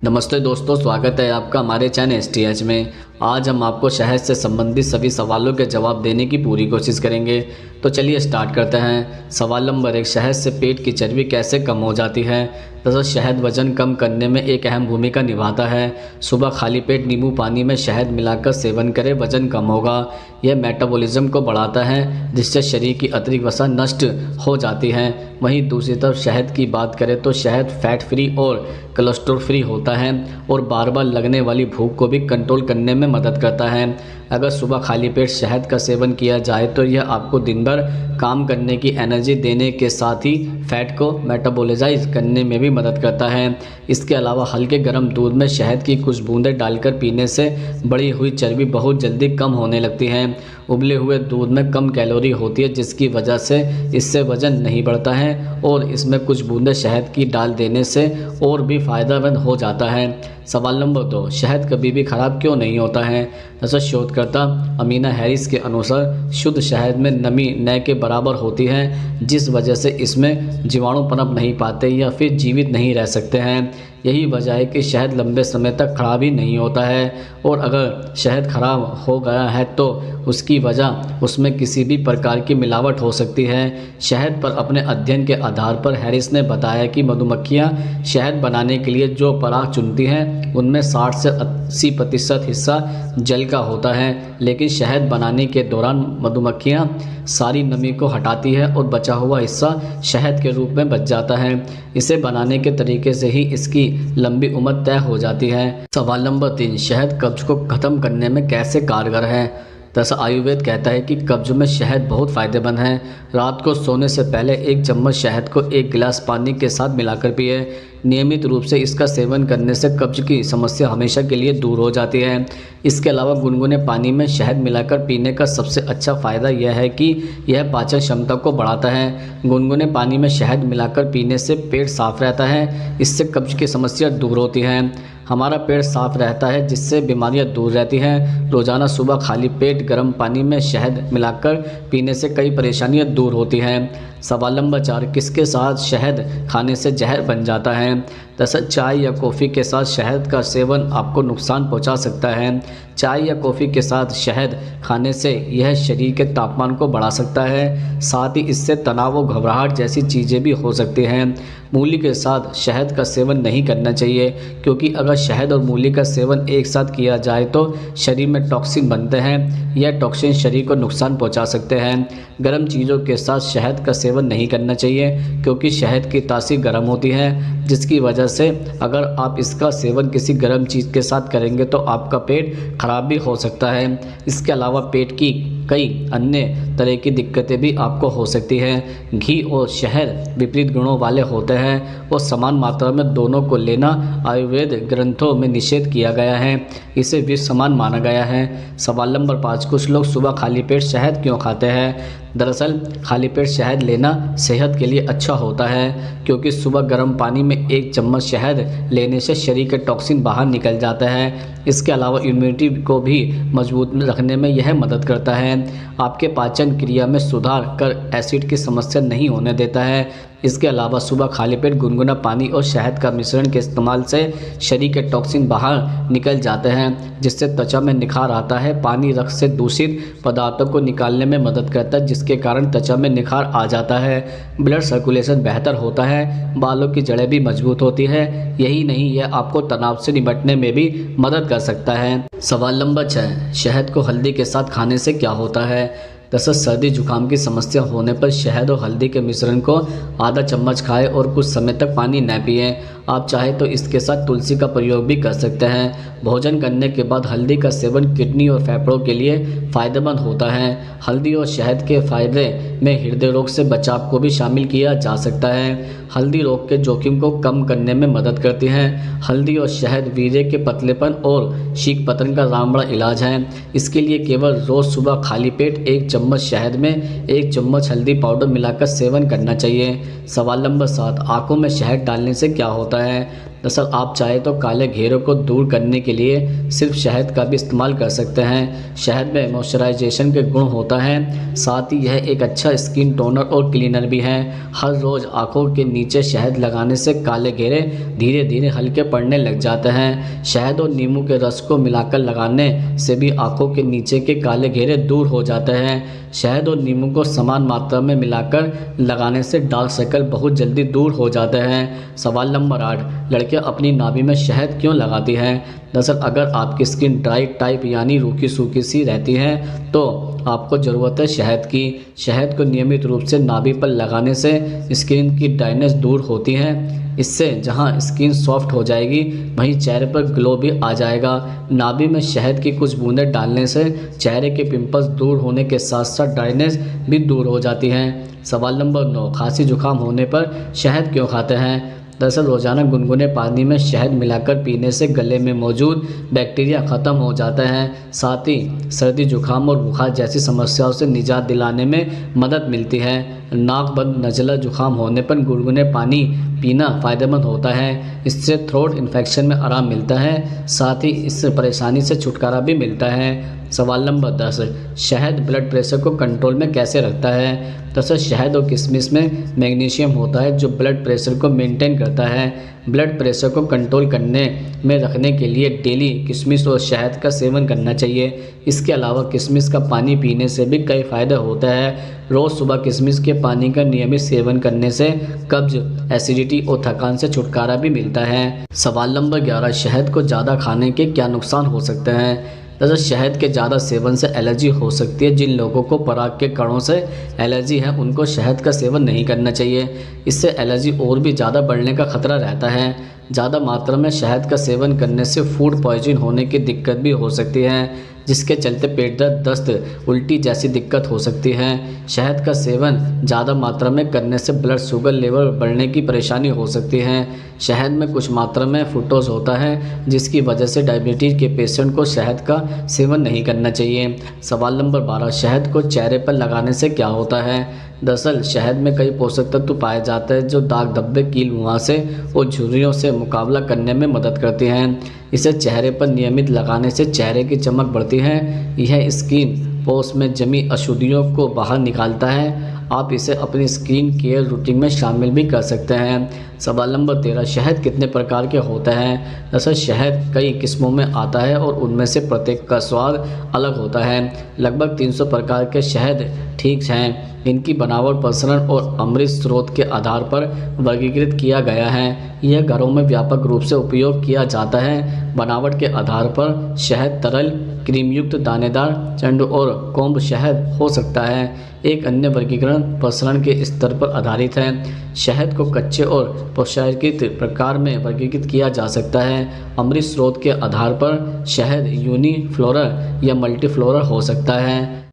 नमस्ते दोस्तों, स्वागत है आपका हमारे चैनल STH में। आज हम आपको शहद से संबंधित सभी सवालों के जवाब देने की पूरी कोशिश करेंगे। तो चलिए स्टार्ट करते हैं। सवाल नंबर 1, शहद से पेट की चर्बी कैसे कम हो जाती है। दरअसल शहद वजन कम करने में एक अहम भूमिका निभाता है। सुबह खाली पेट नींबू पानी में शहद मिलाकर सेवन करें, वजन कम होगा। यह मेटाबॉलिज्म को बढ़ाता है, जिससे शरीर की अतिरिक्त वसा नष्ट हो जाती है। वहीं दूसरी तरफ शहद की बात करें तो शहद फैट फ्री और कोलेस्ट्रॉल फ्री होता है और बार बार लगने वाली भूख को भी कंट्रोल करने में मदद करता है। अगर सुबह खाली पेट शहद का सेवन किया जाए तो यह आपको दिन भर काम करने की एनर्जी देने के साथ ही फैट को मेटाबॉलाइज करने में भी मदद करता है। इसके अलावा हल्के गर्म दूध में शहद की कुछ बूंदें डालकर पीने से बढ़ी हुई चर्बी बहुत जल्दी कम होने लगती है। उबले हुए दूध में कम कैलोरी होती है, जिसकी वजह से इससे वजन नहीं बढ़ता है और इसमें कुछ बूंदें शहद की डाल देने से और भी फ़ायदेमंद हो जाता है। सवाल नंबर 2, शहद कभी भी ख़राब क्यों नहीं होता है। दरअसल शोधकर्ता अमीना हैरिस के अनुसार शुद्ध शहद में नमी न के बराबर होती है, जिस वजह से इसमें जीवाणु पनप नहीं पाते या फिर जीवित नहीं रह सकते हैं। यही वजह है कि शहद लंबे समय तक ख़राब ही नहीं होता है और अगर शहद ख़राब हो गया है तो उसकी वजह उसमें किसी भी प्रकार की मिलावट हो सकती है। शहद पर अपने अध्ययन के आधार पर हैरिस ने बताया कि मधुमक्खियाँ शहद बनाने के लिए जो पराग चुनती हैं उनमें 60 से 80% हिस्सा जल का होता है, लेकिन शहद बनाने के दौरान मधुमक्खियाँ सारी नमी को हटाती है और बचा हुआ हिस्सा शहद के रूप में बच जाता है। इसे बनाने के तरीके से ही इसकी लंबी उम्र तय हो जाती है। सवाल नंबर 3, शहद कब्ज को ख़त्म करने में कैसे कारगर है। दरअसल आयुर्वेद कहता है कि कब्ज में शहद बहुत फ़ायदेमंद है। रात को सोने से पहले 1 चम्मच शहद को 1 गिलास पानी के साथ मिलाकर पिए। नियमित रूप से इसका सेवन करने से कब्ज की समस्या हमेशा के लिए दूर हो जाती है। इसके अलावा गुनगुने पानी में शहद मिलाकर पीने का सबसे अच्छा फ़ायदा यह है कि यह पाचन क्षमता को बढ़ाता है। गुनगुने पानी में शहद मिलाकर पीने से पेट साफ रहता है, इससे कब्ज की समस्या दूर होती है। हमारा पेट साफ रहता है, जिससे बीमारियां दूर रहती हैं। रोज़ाना सुबह खाली पेट गर्म पानी में शहद मिलाकर पीने से कई परेशानियां दूर होती हैं। सवाल नंबर 4, किसके साथ शहद खाने से जहर बन जाता है। दरअसल चाय या कॉफ़ी के साथ शहद का सेवन आपको नुकसान पहुंचा सकता है। चाय या कॉफ़ी के साथ शहद खाने से यह शरीर के तापमान को बढ़ा सकता है, साथ ही इससे तनाव और घबराहट जैसी चीज़ें भी हो सकती हैं। मूली के साथ शहद का सेवन नहीं करना चाहिए, क्योंकि अगर शहद और मूली का सेवन एक साथ किया जाए तो शरीर में टॉक्सिन बनते हैं। यह टॉक्सिन शरीर को नुकसान पहुंचा सकते हैं। गर्म चीज़ों के साथ शहद का सेवन नहीं करना चाहिए, क्योंकि शहद की तासीर गर्म होती है, जिसकी वजह से अगर आप इसका सेवन किसी गर्म चीज़ के साथ करेंगे तो आपका पेट खराब भी हो सकता है। इसके अलावा पेट की कई अन्य तरह की दिक्कतें भी आपको हो सकती हैं। घी और शहद विपरीत गुणों वाले होते हैं और समान मात्रा में दोनों को लेना आयुर्वेद ग्रंथों में निषेध किया गया है। इसे विष समान माना गया है। सवाल नंबर 5, कुछ लोग सुबह खाली पेट शहद क्यों खाते हैं। दरअसल खाली पेट शहद लेना सेहत के लिए अच्छा होता है, क्योंकि सुबह गर्म पानी में 1 चम्मच शहद लेने से शरीर के टॉक्सिन बाहर निकल जाता है। इसके अलावा इम्यूनिटी को भी मजबूत रखने में यह मदद करता है। आपके पाचन क्रिया में सुधार कर एसिड की समस्या नहीं होने देता है। इसके अलावा सुबह खाली पेट गुनगुना पानी और शहद का मिश्रण के इस्तेमाल से शरीर के टॉक्सिन बाहर निकल जाते हैं, जिससे त्वचा में निखार आता है। पानी रक्त से दूषित पदार्थों को निकालने में मदद करता है, जिसके कारण त्वचा में निखार आ जाता है। ब्लड सर्कुलेशन बेहतर होता है, बालों की जड़ें भी मजबूत होती है। यही नहीं, यह आपको तनाव से निपटने में भी मदद कर सकता है। सवाल नंबर 6, शहद को हल्दी के साथ खाने से क्या होता है। दरअसल सर्दी जुकाम की समस्या होने पर शहद और हल्दी के मिश्रण को आधा चम्मच खाएं और कुछ समय तक पानी न पिएं। आप चाहे तो इसके साथ तुलसी का प्रयोग भी कर सकते हैं। भोजन करने के बाद हल्दी का सेवन किडनी और फेफड़ों के लिए फ़ायदेमंद होता है। हल्दी और शहद के फ़ायदे में हृदय रोग से बचाव को भी शामिल किया जा सकता है। हल्दी रोग के जोखिम को कम करने में मदद करती है। हल्दी और शहद वीर्य के पतलेपन और शीघ्र पतन का रामबाण इलाज है। इसके लिए केवल रोज़ सुबह खाली पेट 1 चम्मच शहद में 1 चम्मच हल्दी पाउडर मिलाकर सेवन करना चाहिए। सवाल नंबर 7, आँखों में शहद डालने से क्या होता है। दरअसल आप चाहे तो काले घेरों को दूर करने के लिए सिर्फ शहद का भी इस्तेमाल कर सकते हैं। शहद में मॉइस्चराइजेशन के गुण होता है, साथ ही यह एक अच्छा स्किन टोनर और क्लीनर भी है। हर रोज़ आंखों के नीचे शहद लगाने से काले घेरे धीरे धीरे हल्के पड़ने लग जाते हैं। शहद और नींबू के रस को मिलाकर लगाने से भी आंखों के नीचे के काले घेरे दूर हो जाते हैं। शहद और नींबू को समान मात्रा में मिलाकर लगाने से डार्क सर्कल बहुत जल्दी दूर हो जाते हैं। सवाल नंबर 8, लड़कियां अपनी नाभि में शहद क्यों लगाती हैं? दरअसल अगर आपकी स्किन ड्राई टाइप यानी रूखी सूखी सी रहती है तो आपको ज़रूरत है शहद की। शहद को नियमित रूप से नाभि पर लगाने से स्किन की ड्राइनेस दूर होती है। इससे जहां स्किन सॉफ्ट हो जाएगी वहीं चेहरे पर ग्लो भी आ जाएगा। नाभि में शहद की कुछ बूंदें डालने से चेहरे के पिंपल्स दूर होने के साथ साथ ड्राइनेस भी दूर हो जाती है। सवाल नंबर 9, खांसी जुकाम होने पर शहद क्यों खाते हैं? दरअसल रोजाना गुनगुने पानी में शहद मिलाकर पीने से गले में मौजूद बैक्टीरिया ख़त्म हो जाता है। साथ ही सर्दी जुकाम और बुखार जैसी समस्याओं से निजात दिलाने में मदद मिलती है। नाक बंद नज़ला जुकाम होने पर गुनगुने पानी पीना फ़ायदेमंद होता है। इससे थ्रोट इन्फेक्शन में आराम मिलता है, साथ ही इस परेशानी से छुटकारा भी मिलता है। सवाल नंबर 10, शहद ब्लड प्रेशर को कंट्रोल में कैसे रखता है? दरअसल शहद और किशमिश में मैग्नीशियम होता है जो ब्लड प्रेशर को मेंटेन करता है। ब्लड प्रेशर को कंट्रोल करने में रखने के लिए डेली किशमिश और शहद का सेवन करना चाहिए। इसके अलावा किशमिश का पानी पीने से भी कई फ़ायदे होते हैं। रोज़ सुबह किशमिश के पानी का नियमित सेवन करने से कब्ज, एसिडिटी और थकान से छुटकारा भी मिलता है। सवाल नंबर 11, शहद को ज़्यादा खाने के क्या नुकसान हो सकते हैं? दरअसल शहद के ज़्यादा सेवन से एलर्जी हो सकती है। जिन लोगों को पराग के कणों से एलर्जी है उनको शहद का सेवन नहीं करना चाहिए। इससे एलर्जी और भी ज़्यादा बढ़ने का खतरा रहता है। ज़्यादा मात्रा में शहद का सेवन करने से फूड पॉइजन होने की दिक्कत भी हो सकती है, जिसके चलते पेट दर्द, दस्त, उल्टी जैसी दिक्कत हो सकती है। शहद का सेवन ज़्यादा मात्रा में करने से ब्लड शुगर लेवल बढ़ने की परेशानी हो सकती है। शहद में कुछ मात्रा में फ्रुक्टोज होता है जिसकी वजह से डायबिटीज़ के पेशेंट को शहद का सेवन नहीं करना चाहिए। सवाल नंबर 12, शहद को चेहरे पर लगाने से क्या होता है? दरअसल शहद में कई पोषक तत्व पाए जाते हैं जो दाग धब्बे, कील मुहासे और झुर्रियों से मुकाबला करने में मदद करते हैं। इसे चेहरे पर नियमित लगाने से चेहरे की चमक बढ़ती है। यह स्किन पोर्स में जमी अशुद्धियों को बाहर निकालता है। आप इसे अपनी स्किन केयर रूटीन में शामिल भी कर सकते हैं। सवाल नंबर 13, शहद कितने प्रकार के होते हैं? दरअसल शहद कई किस्मों में आता है और उनमें से प्रत्येक का स्वाद अलग होता है। लगभग 300 प्रकार के शहद ठीक हैं। इनकी बनावट, प्रसरण और अमृत स्रोत के आधार पर वर्गीकृत किया गया है। यह घरों में व्यापक रूप से उपयोग किया जाता है। बनावट के आधार पर शहद तरल, क्रीमयुक्त, दानेदार, चंड और कोम्ब शहद हो सकता है। एक अन्य वर्गीकरण प्रसरण के स्तर पर आधारित है। शहद को कच्चे और प्रसंस्कृत प्रकार में वर्गीकृत किया जा सकता है। अमृत स्रोत के आधार पर शहद यूनिफ्लोरल या मल्टीफ्लोरल हो सकता है।